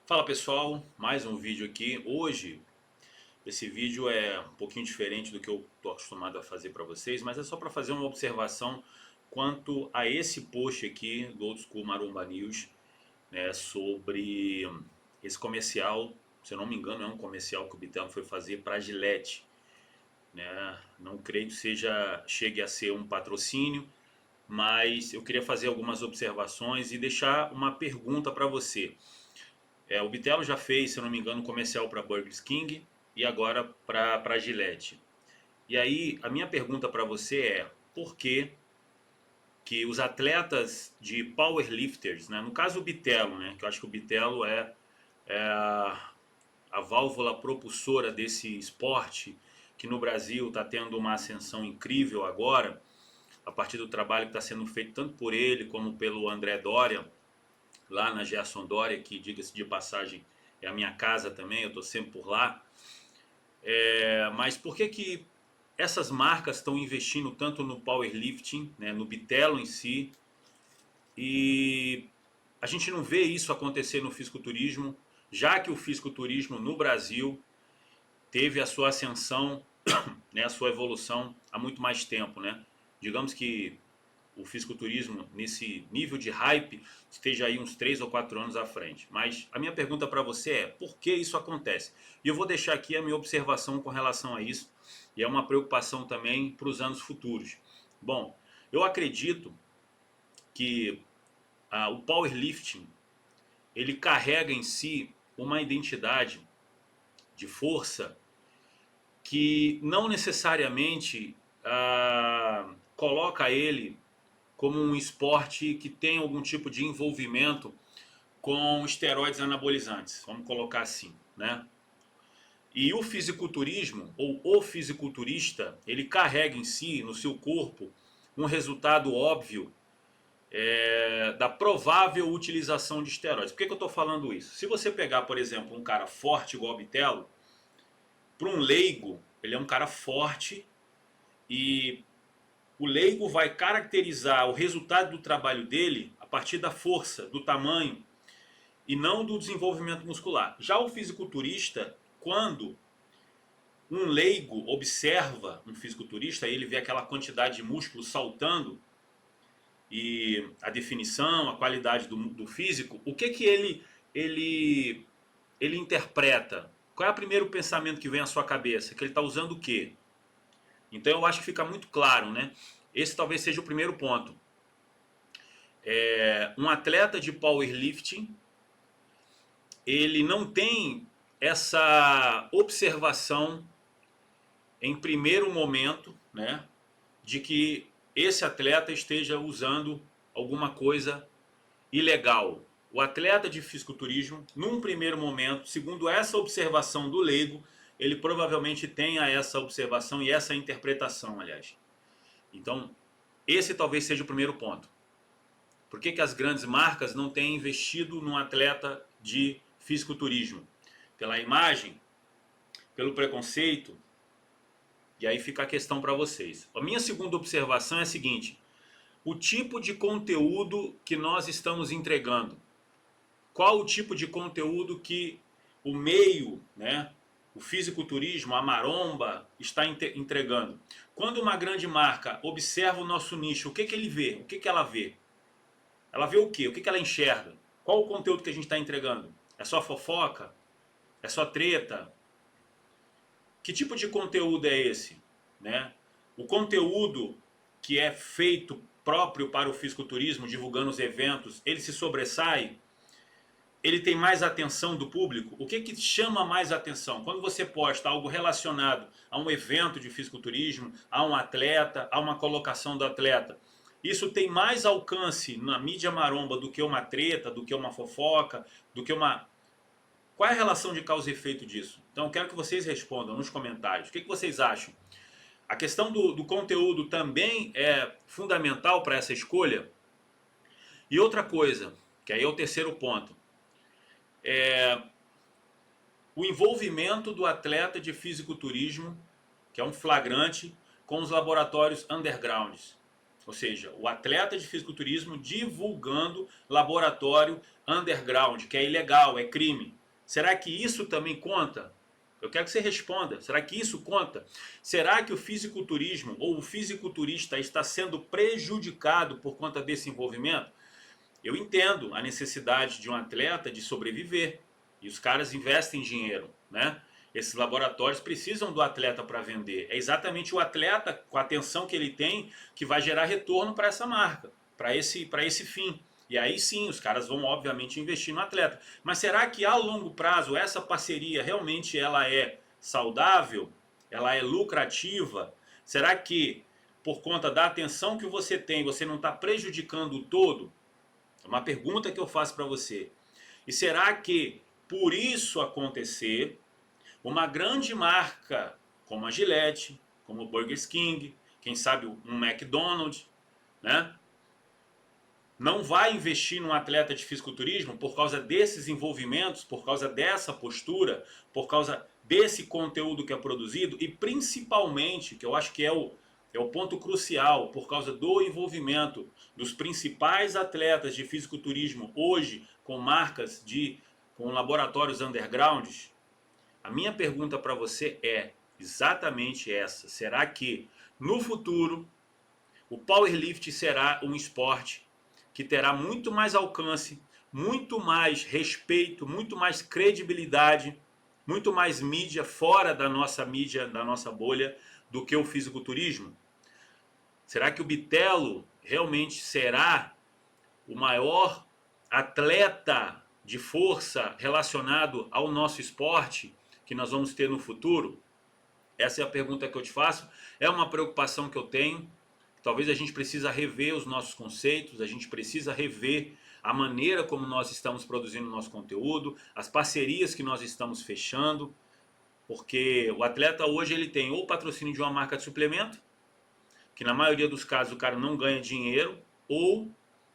Fala pessoal, mais um vídeo aqui. Hoje esse vídeo é um pouquinho diferente do que eu estou acostumado a fazer para vocês, mas é só para fazer uma observação quanto a esse post aqui do Old School Maromba News, né, sobre esse comercial. Se eu não me engano, é um comercial que o Bitelo foi fazer para a Gillette, né? Não creio que chegue a ser um patrocínio, mas eu queria fazer algumas observações e deixar uma pergunta para você. O Bitelo já fez, se eu não me engano, um comercial para Burger King e agora para a Gillette. E aí, a minha pergunta para você é: por que os atletas de powerlifters, né, no caso o Bitelo, né, que eu acho que o Bitelo é a válvula propulsora desse esporte, que no Brasil está tendo uma ascensão incrível agora, a partir do trabalho que está sendo feito tanto por ele como pelo André Doria, lá na Gerson Doria, que, diga-se de passagem, é a minha casa também, eu estou sempre por lá. Mas por que essas marcas estão investindo tanto no powerlifting, né, no bitelo em si, e a gente não vê isso acontecer no fisiculturismo, já que o fisiculturismo no Brasil teve a sua ascensão, né, a sua evolução há muito mais tempo, né? Digamos que o fisiculturismo nesse nível de hype esteja aí uns 3 ou 4 anos à frente. Mas a minha pergunta para você é: por que isso acontece? E eu vou deixar aqui a minha observação com relação a isso, e é uma preocupação também para os anos futuros. Bom, eu acredito que o powerlifting ele carrega em si uma identidade de força que não necessariamente coloca ele como um esporte que tem algum tipo de envolvimento com esteroides anabolizantes, vamos colocar assim, né? E o fisiculturismo, ou o fisiculturista, ele carrega em si, no seu corpo, um resultado óbvio da provável utilização de esteroides. Por que eu estou falando isso? Se você pegar, por exemplo, um cara forte igual o Bitelo, para um leigo, ele é um cara forte e o leigo vai caracterizar o resultado do trabalho dele a partir da força, do tamanho e não do desenvolvimento muscular. Já o fisiculturista, quando um leigo observa um fisiculturista, ele vê aquela quantidade de músculo saltando e a definição, a qualidade do físico, o que ele, ele interpreta? Qual é o primeiro pensamento que vem à sua cabeça? Que ele está usando o quê? Então eu acho que fica muito claro, né? Esse talvez seja o primeiro ponto. Um atleta de powerlifting, ele não tem essa observação em primeiro momento, né, de que esse atleta esteja usando alguma coisa ilegal. O atleta de fisiculturismo, num primeiro momento, segundo essa observação do leigo, ele provavelmente tenha essa observação e essa interpretação, aliás. Então, esse talvez seja o primeiro ponto. Por que as grandes marcas não têm investido num atleta de fisiculturismo? Pela imagem, pelo preconceito. E aí fica a questão para vocês. A minha segunda observação é a seguinte: o tipo de conteúdo que nós estamos entregando. Qual o tipo de conteúdo que o meio, né, o fisiculturismo, a maromba, está entregando? Quando uma grande marca observa o nosso nicho, o que ele vê? O que ela vê? Ela vê o quê? O que ela enxerga? Qual o conteúdo que a gente está entregando? É só fofoca? É só treta? Que tipo de conteúdo é esse? Né? O conteúdo que é feito próprio para o fisiculturismo, divulgando os eventos, ele se sobressai? Ele tem mais atenção do público? O que chama mais atenção? Quando você posta algo relacionado a um evento de fisiculturismo, a um atleta, a uma colocação do atleta, isso tem mais alcance na mídia maromba do que uma treta, do que uma fofoca, do que uma... Qual é a relação de causa e efeito disso? Então eu quero que vocês respondam nos comentários. O que vocês acham? A questão do conteúdo também é fundamental para essa escolha? E outra coisa, que aí é o terceiro ponto, o envolvimento do atleta de fisiculturismo, que é um flagrante, com os laboratórios undergrounds. Ou seja, o atleta de fisiculturismo divulgando laboratório underground, que é ilegal, é crime. Será que isso também conta? Eu quero que você responda. Será que isso conta? Será que o fisiculturismo ou o fisiculturista está sendo prejudicado por conta desse envolvimento? Eu entendo a necessidade de um atleta de sobreviver. E os caras investem dinheiro, né? Esses laboratórios precisam do atleta para vender. É exatamente o atleta, com a atenção que ele tem, que vai gerar retorno para essa marca, para esse fim. E aí sim, os caras vão obviamente investir no atleta. Mas será que a longo prazo essa parceria realmente ela é saudável? Ela é lucrativa? Será que por conta da atenção que você tem, você não está prejudicando o todo? É uma pergunta que eu faço para você. E será que por isso acontecer, uma grande marca como a Gillette, como o Burger King, quem sabe um McDonald's, né? Não vai investir num atleta de fisiculturismo por causa desses envolvimentos, por causa dessa postura, por causa desse conteúdo que é produzido e principalmente, que eu acho que é o ponto crucial, por causa do envolvimento dos principais atletas de fisiculturismo hoje com marcas com laboratórios undergrounds. A minha pergunta para você é exatamente essa. Será que no futuro o powerlift será um esporte que terá muito mais alcance, muito mais respeito, muito mais credibilidade, muito mais mídia fora da mídia, da nossa bolha, do que o fisiculturismo? Será que o Bitelo realmente será o maior atleta de força relacionado ao nosso esporte que nós vamos ter no futuro? Essa é a pergunta que eu te faço. É uma preocupação que eu tenho. Talvez a gente precisa rever os nossos conceitos, a gente precisa rever a maneira como nós estamos produzindo o nosso conteúdo, as parcerias que nós estamos fechando, porque o atleta hoje ele tem ou patrocínio de uma marca de suplemento, que na maioria dos casos o cara não ganha dinheiro, ou,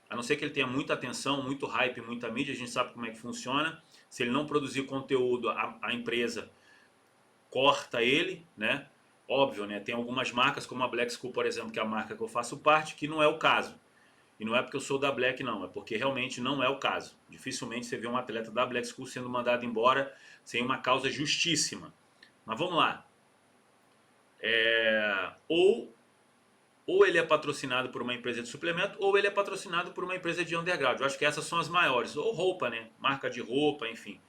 a não ser que ele tenha muita atenção, muito hype, muita mídia, a gente sabe como é que funciona, se ele não produzir conteúdo, a empresa corta ele, né? Óbvio, né? Tem algumas marcas, como a Black School, por exemplo, que é a marca que eu faço parte, que não é o caso. E não é porque eu sou da Black, não. É porque realmente não é o caso. Dificilmente você vê um atleta da Black School sendo mandado embora sem uma causa justíssima. Mas vamos lá. Ou ele é patrocinado por uma empresa de suplemento, ou ele é patrocinado por uma empresa de underground. Eu acho que essas são as maiores. Ou roupa, né? Marca de roupa, enfim.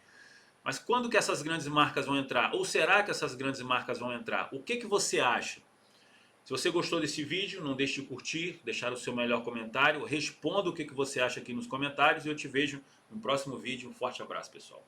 Mas quando que essas grandes marcas vão entrar? Ou será que essas grandes marcas vão entrar? O que você acha? Se você gostou desse vídeo, não deixe de curtir, deixar o seu melhor comentário, responda o que você acha aqui nos comentários e eu te vejo no próximo vídeo. Um forte abraço, pessoal.